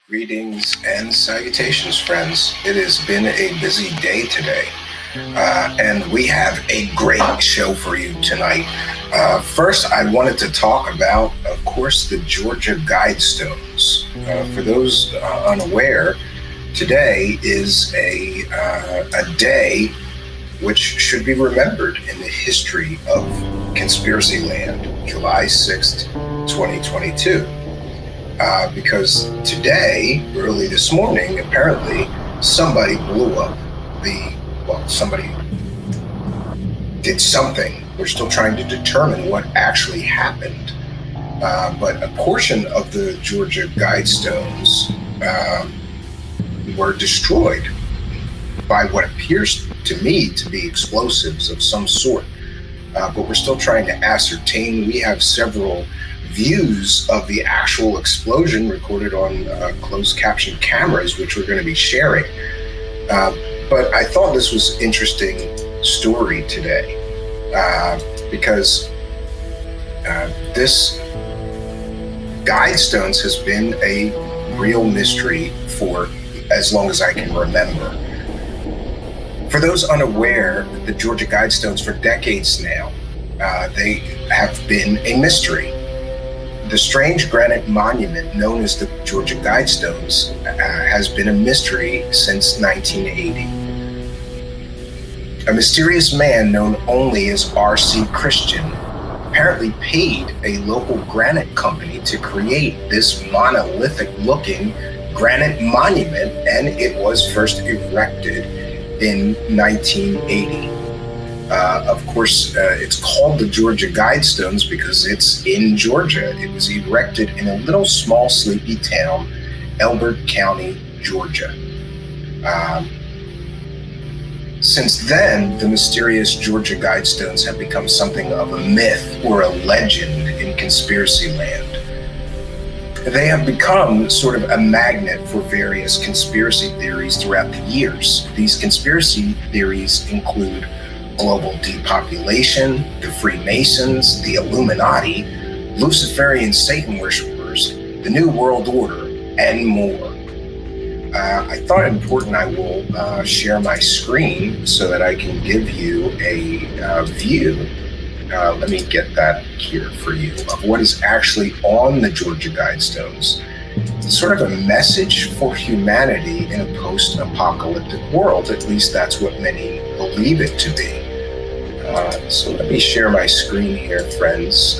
Greetings and salutations, friends. It has been a busy day today, and we have a great show for you tonight. First, I wanted to talk about, of course, the Georgia Guidestones. For those unaware, today is a day which should be remembered in the history of Conspiracy Land, July 6th, 2022. Because today, early this morning, apparently somebody blew up somebody did something. We're still trying to determine what actually happened. But a portion of the Georgia Guidestones were destroyed by what appears to me to be explosives of some sort. But we're still trying to ascertain. We have several views of the actual explosion recorded on closed caption cameras, which we're going to be sharing. But I thought this was an interesting story today because this Guidestones has been a real mystery for as long as I can remember. For those unaware, the Georgia Guidestones for decades now, they have been a mystery. The strange granite monument known as the Georgia Guidestones has been a mystery since 1980. A mysterious man known only as R.C. Christian apparently paid a local granite company to create this monolithic-looking granite monument, and it was first erected in 1980. Of course, it's called the Georgia Guidestones because it's in Georgia. It was erected in a little small sleepy town, Elbert County, Georgia. Since then, the mysterious Georgia Guidestones have become something of a myth or a legend in conspiracy land. They have become sort of a magnet for various conspiracy theories throughout the years. These conspiracy theories include global depopulation, the Freemasons, the Illuminati, Luciferian Satan worshippers, the New World Order, and more. I thought it important I will share my screen so that I can give you a view. Let me get that here for you of what is actually on the Georgia Guidestones. It's sort of a message for humanity in a post-apocalyptic world. At least that's what many believe it to be. So let me share my screen here, friends.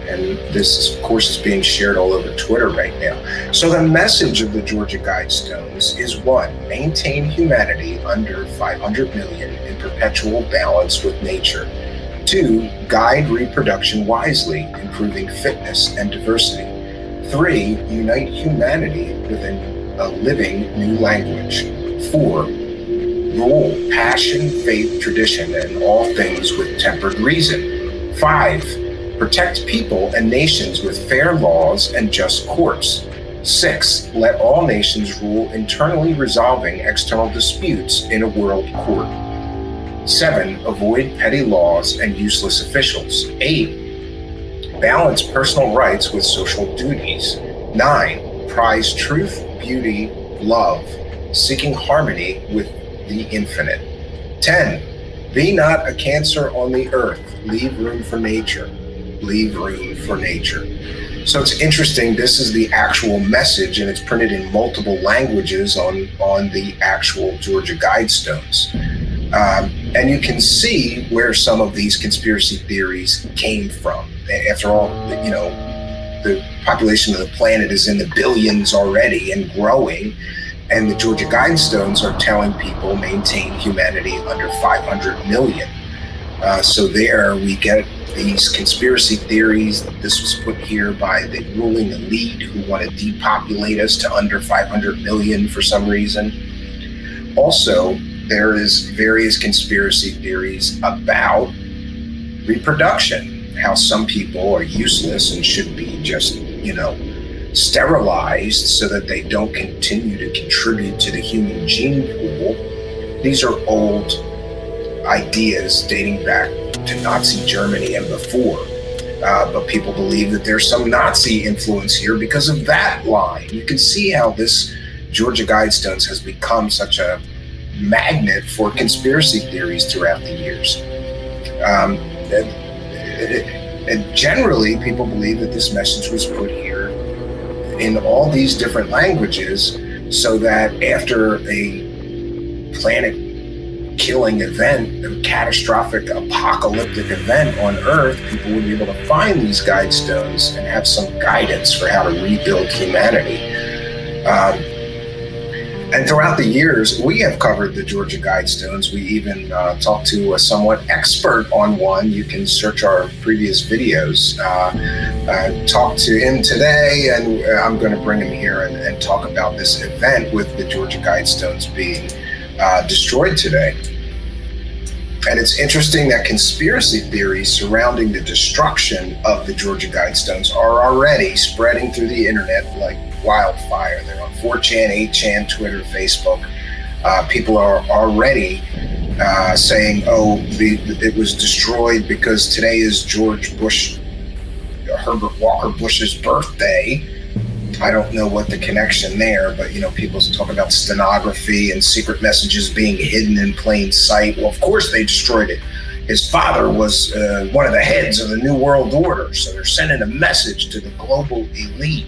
And this, of course, is being shared all over Twitter right now. So the message of the Georgia Guidestones is 1, maintain humanity under 500 million in perpetual balance with nature. 2, guide reproduction wisely, improving fitness and diversity. 3, unite humanity within a living new language. 4, rule passion, faith, tradition, and all things with tempered reason. 5, protect people and nations with fair laws and just courts. 6, let all nations rule internally, resolving external disputes in a world court. 7, avoid petty laws and useless officials. 8, balance personal rights with social duties. 9, prize truth, beauty, love, seeking harmony with the infinite. 10, be not a cancer on the earth, leave room for nature. Leave room for nature. So it's interesting, this is the actual message, and it's printed in multiple languages on the actual Georgia Guidestones. And you can see where some of these conspiracy theories came from. After all, the population of the planet is in the billions already and growing, and the Georgia Guidestones are telling people maintain humanity under 500 million. So there we get these conspiracy theories. This was put here by the ruling elite who want to depopulate us to under 500 million for some reason. Also, there is various conspiracy theories about reproduction, how some people are useless and should be just, sterilized so that they don't continue to contribute to the human gene pool. These are old ideas dating back to Nazi Germany and before. but people believe that there's some Nazi influence here because of that line. You can see how this Georgia Guidestones has become such a magnet for conspiracy theories throughout the years. And generally, people believe that this message was put here in all these different languages so that after a planet-killing event, a catastrophic apocalyptic event on Earth, people would be able to find these Guidestones and have some guidance for how to rebuild humanity. And throughout the years, we have covered the Georgia Guidestones. We even talked to a somewhat expert on one. You can search our previous videos. Talked to him today, and I'm going to bring him here and talk about this event with the Georgia Guidestones being destroyed today. And it's interesting that conspiracy theories surrounding the destruction of the Georgia Guidestones are already spreading through the internet like wildfire. They're on 4chan, 8chan, Twitter, Facebook. People are already saying, oh, it was destroyed because today is Herbert Walker Bush's birthday. I don't know what the connection there, but people talk about stenography and secret messages being hidden in plain sight. Well, of course they destroyed it. His father was one of the heads of the New World Order, so they're sending a message to the global elite.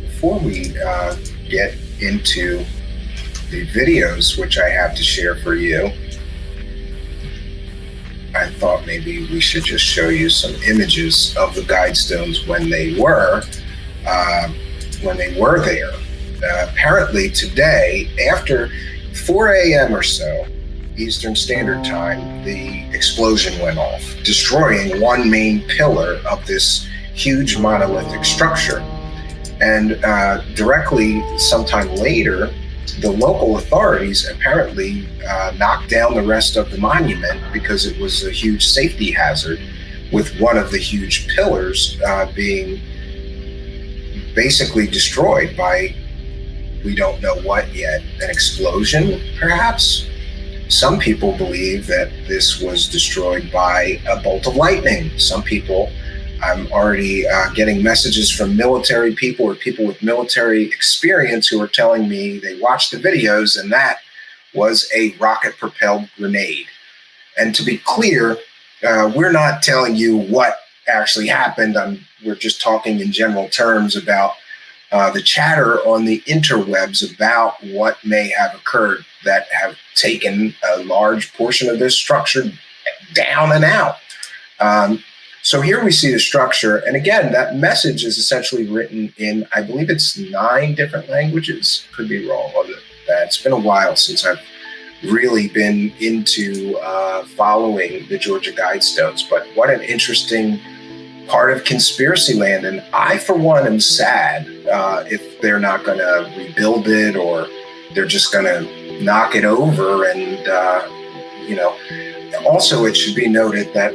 Before we get into the videos, which I have to share for you, I thought maybe we should just show you some images of the Guidestones when they were there. Apparently today, after 4 a.m. or so, Eastern Standard Time, the explosion went off, destroying one main pillar of this huge monolithic structure. And directly sometime later, the local authorities apparently knocked down the rest of the monument because it was a huge safety hazard, with one of the huge pillars being basically destroyed by, we don't know what yet, an explosion, perhaps? Some people believe that this was destroyed by a bolt of lightning. Some people, I'm already getting messages from military people or people with military experience who are telling me they watched the videos and that was a rocket-propelled grenade. And to be clear, we're not telling you what actually happened. We're just talking in general terms about the chatter on the interwebs about what may have occurred that have taken a large portion of this structure down and out. So here we see the structure. And again, that message is essentially written in, I believe it's 9 different languages. Could be wrong on that. It's been a while since I've really been into following the Georgia Guidestones. But what an interesting part of conspiracy land. And I, for one, am sad if they're not going to rebuild it or they're just going to knock it over. And, also it should be noted that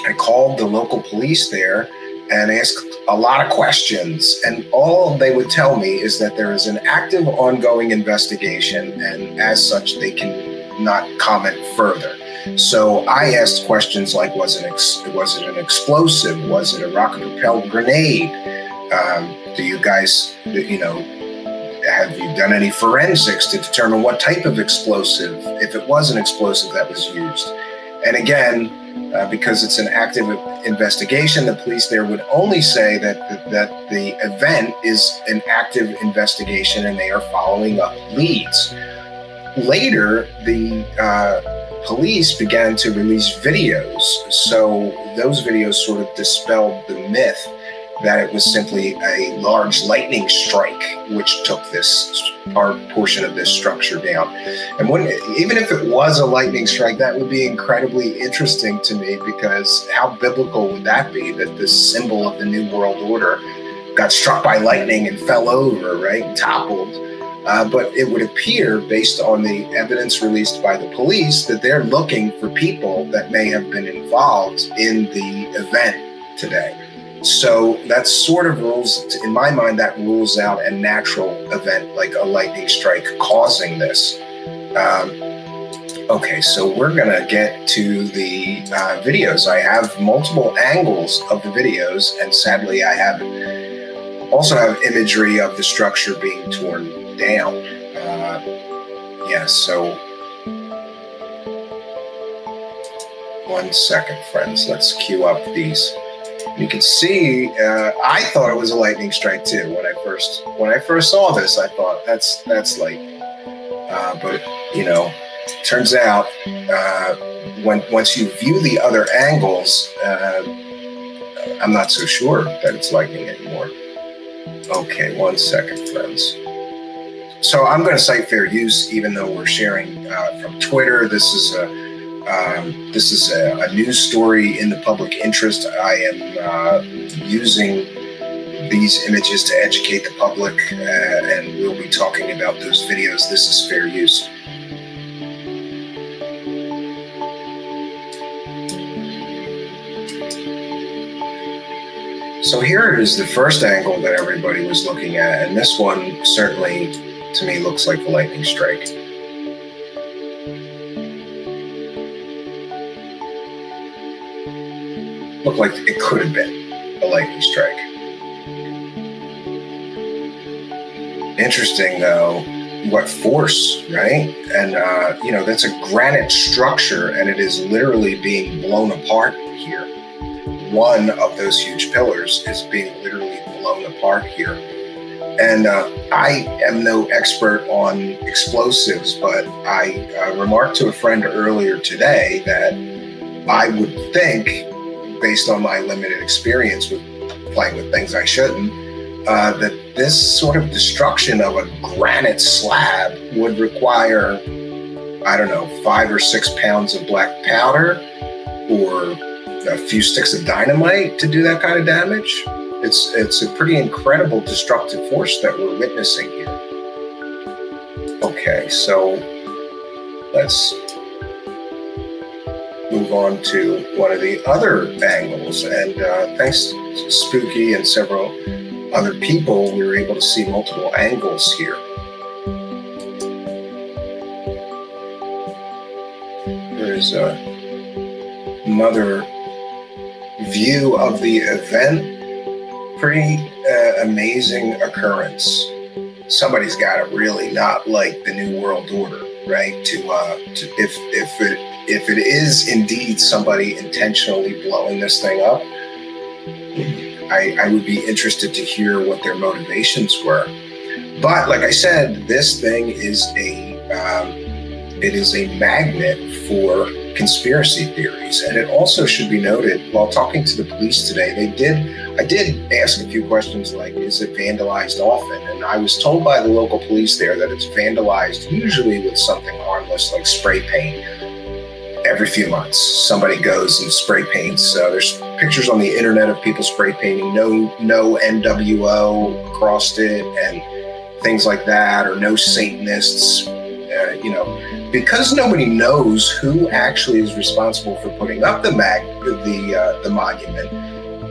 I called the local police there and asked a lot of questions. And all they would tell me is that there is an active ongoing investigation, and as such, they can not comment further. So I asked questions like, was it an explosive? Was it a rocket-propelled grenade? Do you guys, have you done any forensics to determine what type of explosive, if it was an explosive that was used? And again, because it's an active investigation, the police there would only say that the event is an active investigation and they are following up leads. Later, the police began to release videos. So those videos sort of dispelled the myth that it was simply a large lightning strike which took this portion of this structure down. And even if it was a lightning strike, that would be incredibly interesting to me, because how biblical would that be, that this symbol of the New World Order got struck by lightning and fell over, right, toppled. But it would appear, based on the evidence released by the police, that they're looking for people that may have been involved in the event today. So that sort of in my mind, that rules out a natural event like a lightning strike causing this. Okay, so we're gonna get to the videos. I have multiple angles of the videos, and sadly I also have imagery of the structure being torn down. So 1 second, friends. Let's queue up these. You can see, I thought it was a lightning strike too. When I first saw this, I thought that's lightning. But turns out once you view the other angles, I'm not so sure that it's lightning anymore. Okay, 1 second, friends. So I'm going to cite fair use, even though we're sharing from Twitter. This is a news story in the public interest. I am using these images to educate the public, and we'll be talking about those videos. This is fair use. So here is the first angle that everybody was looking at, and this one certainly, to me, looks like a lightning strike. Looked like it could have been a lightning strike. Interesting, though, what force, right? And, that's a granite structure, and it is literally being blown apart here. One of those huge pillars is being literally blown apart here. And I am no expert on explosives, but I remarked to a friend earlier today that I would think, based on my limited experience with playing with things I shouldn't, that this sort of destruction of a granite slab would require, 5 or 6 pounds of black powder or a few sticks of dynamite to do that kind of damage. It's a pretty incredible destructive force that we're witnessing here. Okay, so let's move on to one of the other angles. And thanks to Spooky and several other people, we were able to see multiple angles here. There's another view of the event. Pretty amazing occurrence. Somebody's got to really not like the New World Order, right? If it is indeed somebody intentionally blowing this thing up, I would be interested to hear what their motivations were. But like I said, this thing is a magnet for conspiracy theories. And it also should be noted, while talking to the police today, I did ask a few questions like, is it vandalized often? And I was told by the local police there that it's vandalized usually with something harmless like spray paint. Every few months, somebody goes and spray paints. There's pictures on the internet of people spray painting no NWO across it and things like that, or no Satanists. Because nobody knows who actually is responsible for putting up the monument.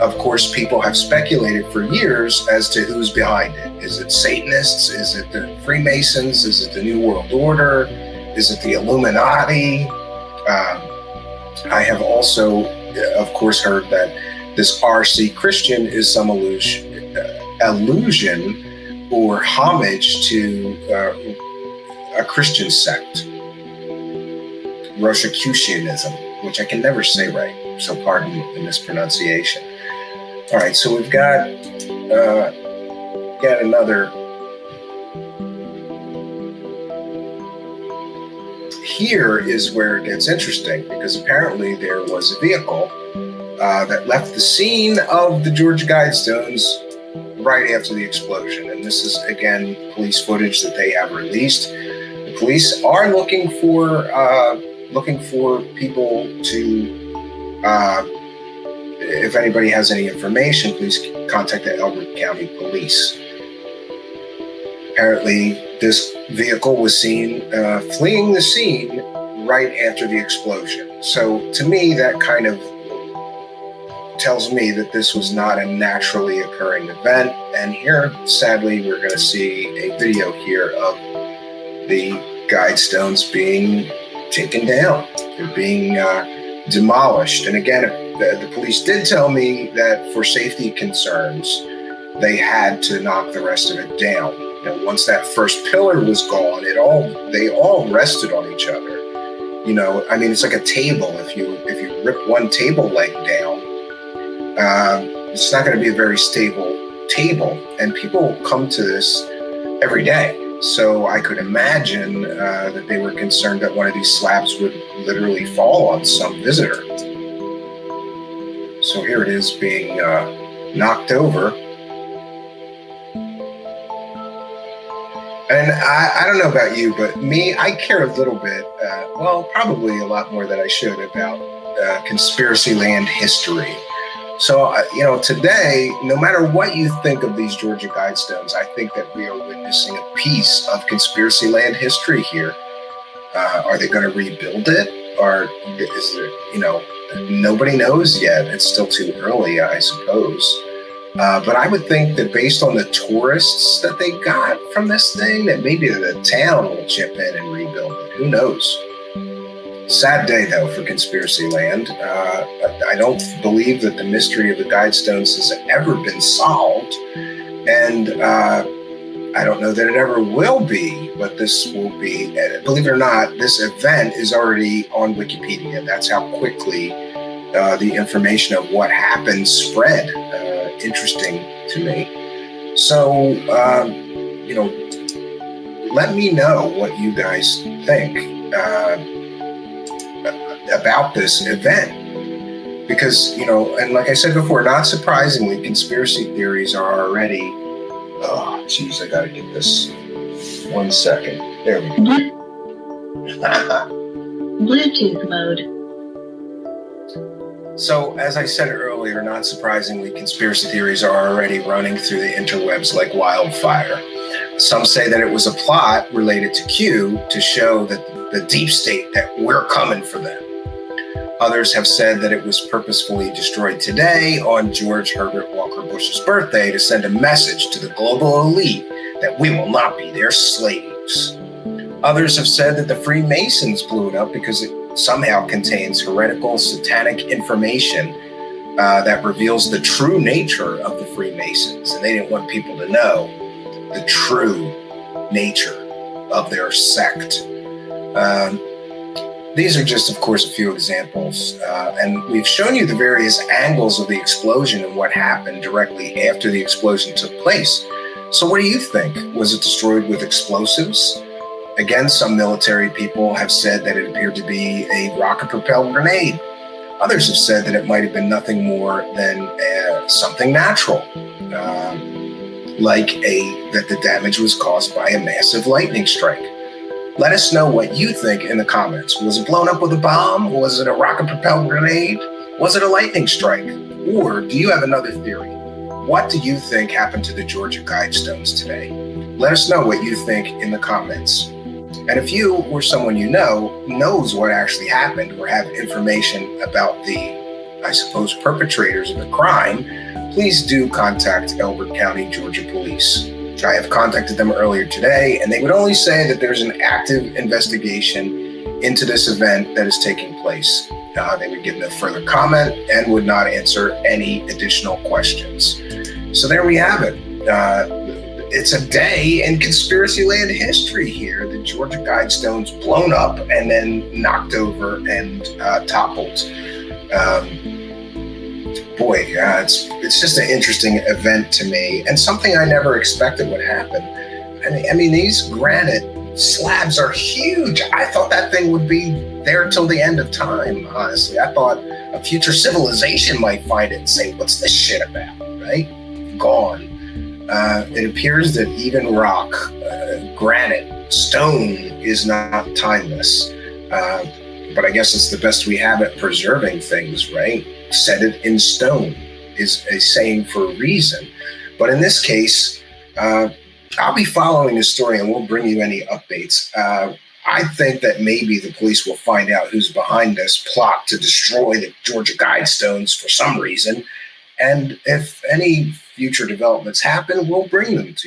Of course, people have speculated for years as to who's behind it. Is it Satanists? Is it the Freemasons? Is it the New World Order? Is it the Illuminati? I have also, of course, heard that this RC Christian is some allusion or homage to a Christian sect, Rosicrucianism, which I can never say right, so pardon the mispronunciation. All right, so we've got another. Here is where it gets interesting, because apparently there was a vehicle that left the scene of the Georgia Guidestones right after the explosion. And this is, again, police footage that they have released. The police are looking for people to, if anybody has any information, please contact the Elbert County Police. Apparently, this vehicle was seen fleeing the scene right after the explosion. So to me, that kind of tells me that this was not a naturally occurring event. And here, sadly, we're going to see a video here of the Guidestones being taken down. They're being demolished. And again, the police did tell me that for safety concerns, they had to knock the rest of it down. Once that first pillar was gone, they all rested on each other. It's like a table. If you rip one table leg down, it's not going to be a very stable table. And people come to this every day. So I could imagine that they were concerned that one of these slabs would literally fall on some visitor. So here it is being knocked over. And I don't know about you, but me, I care a little bit, probably a lot more than I should, about conspiracy land history. So, today, no matter what you think of these Georgia Guidestones, I think that we are witnessing a piece of conspiracy land history here. Are they going to rebuild it? Or is there, nobody knows yet. It's still too early, I suppose. But I would think that based on the tourists that they got from this thing, that maybe the town will chip in and rebuild it. Who knows? Sad day, though, for conspiracy land. I don't believe that the mystery of the Guidestones has ever been solved. And I don't know that it ever will be, but this will be. Believe it or not, this event is already on Wikipedia. That's how quickly the information of what happened spread. Interesting to me. So, let me know what you guys think about this event. Because, and like I said before, not surprisingly, conspiracy theories are already, I gotta get this. 1 second. There we go. Bluetooth mode. So, as I said earlier, not surprisingly, conspiracy theories are already running through the interwebs like wildfire. Some say that it was a plot related to Q to show that the deep state that we're coming for them. Others have said that it was purposefully destroyed today on George Herbert Walker Bush's birthday to send a message to the global elite that we will not be their slaves. Others have said that the Freemasons blew it up because it somehow contains heretical, satanic information that reveals the true nature of the Freemasons. And they didn't want people to know the true nature of their sect. These are just, of course, a few examples. And we've shown you the various angles of the explosion and what happened directly after the explosion took place. So what do you think? Was it destroyed with explosives? Again, some military people have said that it appeared to be a rocket-propelled grenade. Others have said that it might have been nothing more than something natural, that the damage was caused by a massive lightning strike. Let us know what you think in the comments. Was it blown up with a bomb? Was it a rocket-propelled grenade? Was it a lightning strike? Or do you have another theory? What do you think happened to the Georgia Guidestones today? Let us know what you think in the comments. And if you or someone you know knows what actually happened or have information about the, perpetrators of the crime, please do contact Elbert County, Georgia Police. I have contacted them earlier today, and they would only say that there's an active investigation into this event that is taking place. They would give no further comment and would not answer any additional questions. So there we have it. It's a day in conspiracy land history here. The Georgia Guidestones blown up and then knocked over and toppled. It's just an interesting event to me, and something I never expected would happen. I mean, these granite slabs are huge. I thought that thing would be there till the end of time, honestly. I thought a future civilization might find it and say, what's this shit about, right? Gone. It appears that even rock, granite, stone is not timeless. But I guess it's the best we have at preserving things, right? Set it in stone is a saying for a reason. But in this case, I'll be following this story and we'll bring you any updates. I think that maybe the police will find out who's behind this plot to destroy the Georgia Guidestones for some reason. And if any future developments happen, we'll bring them to you.